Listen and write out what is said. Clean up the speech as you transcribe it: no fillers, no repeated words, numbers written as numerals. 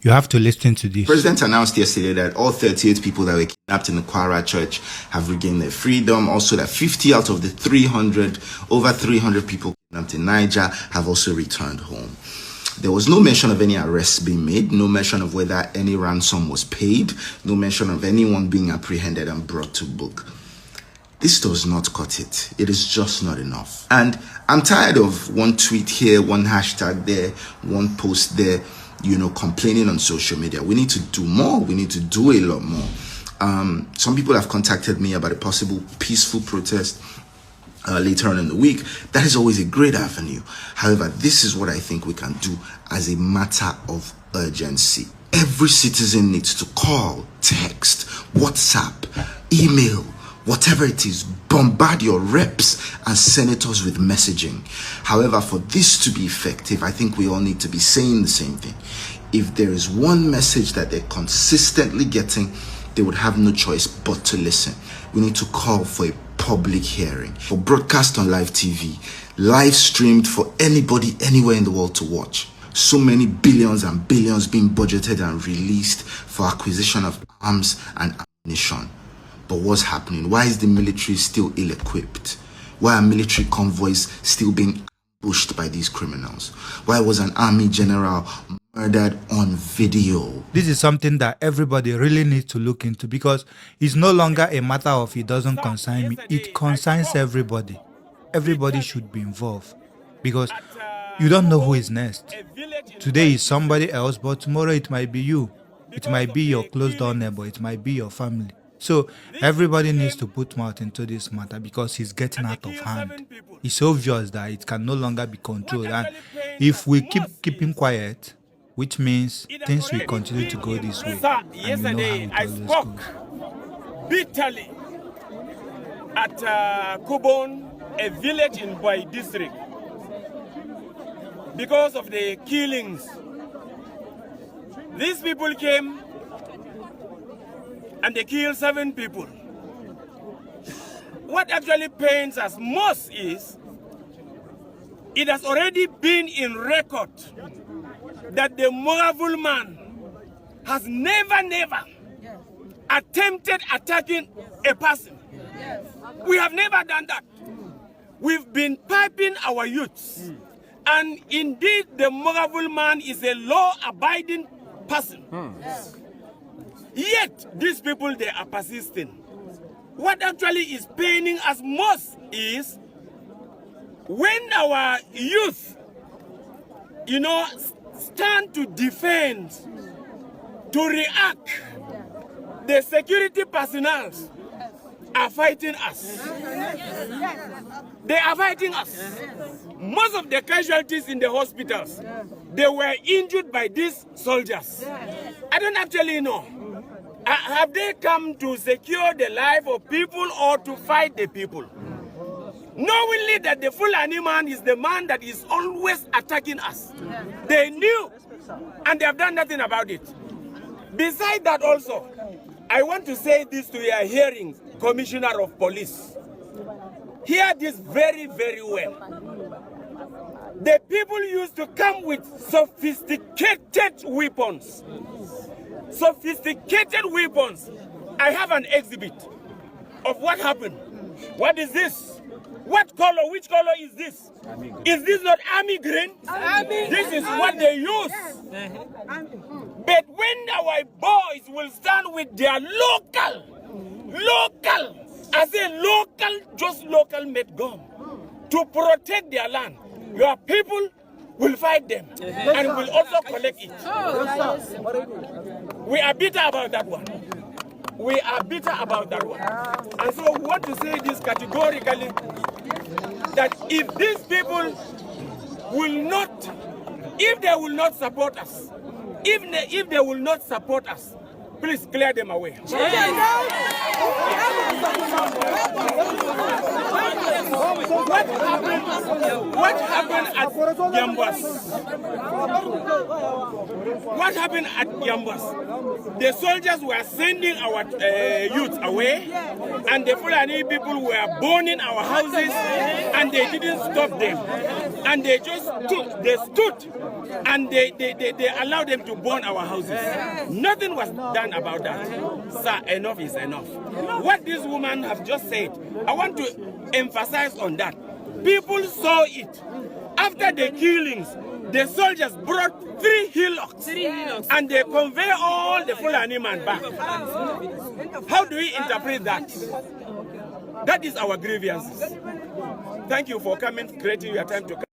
You have to listen to this. The president announced yesterday that all 38 people that were kidnapped in the Kwara church have regained their freedom. Also that 50 out of the over 300 people kidnapped in Niger have also returned home. There was no mention of any arrests being made, no mention of whether any ransom was paid, no mention of anyone being apprehended and brought to book. This does not cut it. It is just not enough. And I'm tired of one tweet here, one hashtag there, one post there, complaining on social media. We need to do more. We need to do a lot more. Some people have contacted me about a possible peaceful protest later on in the week. That is always a great avenue. However, this is what I think we can do as a matter of urgency. Every citizen needs to call, text, WhatsApp, email, whatever it is, bombard your reps and senators with messaging. However, for this to be effective, I think we all need to be saying the same thing. If there is one message that they're consistently getting, they would have no choice but to listen. We need to call for a public hearing, for broadcast on live TV, live streamed for anybody anywhere in the world to watch. So many billions and billions being budgeted and released for acquisition of arms and ammunition. But what's happening? Why is the military still ill-equipped? Why are military convoys still being ambushed by these criminals? Why was an army general murdered on video? This is something that everybody really needs to look into, because it's no longer a matter of it doesn't concern me. It concerns everybody. Everybody should be involved, because you don't know who is next. Today is somebody else, but tomorrow it might be you. It might be your close door neighbor. It might be your family. So everybody needs to put mouth into this matter, because it's getting out of hand. It's obvious that it can no longer be controlled, and if we keep keeping quiet, which means things will continue to go this way. Yesterday I spoke bitterly at Kubon, a village in Boy district, because of the killings. These people came and they killed 7 people. What actually pains us most is it has already been in record that the Moravul man has never attempted attacking a person. We have never done that. We've been piping our youths. And indeed, the Moravul man is a law-abiding person. Yet, these people, they are persisting. What actually is paining us most is when our youth, stand to defend, to react, the security personnel are fighting us. They are fighting us. Most of the casualties in the hospitals, they were injured by these soldiers. I don't actually know. Have they come to secure the life of people or to fight the people? Knowingly that the Fulani man is the man that is always attacking us. They knew, and they have done nothing about it. Besides that also, I want to say this to your hearing, Commissioner of Police. Hear this very, very well. The people used to come with sophisticated weapons. Sophisticated weapons. I have an exhibit of what happened. What is this? What color? Which color is this? Is this not army green? This is what they use. But when our boys will stand with their local, I say local, just local made gun to protect their land, your people will fight them and will also collect it. We are bitter about that one. We are bitter about that one. And so we want to say this categorically, that if these people will not, if they will not support us, if they will not support us, Please clear them away. What happened at Yambas? What happened at Yambas? The soldiers were sending our youth away, and the Fulani people were burning our houses, and they didn't stop them. And they just stood, and they allowed them to burn our houses. Nothing was done about that. Sir, enough is enough. What this woman have just said, I want to emphasize on that. People saw it. After the killings, the soldiers brought 3 hillocks, and they convey all the Fulani man back. How do we interpret that? That is our grievances. Thank you for coming, creating your time to come.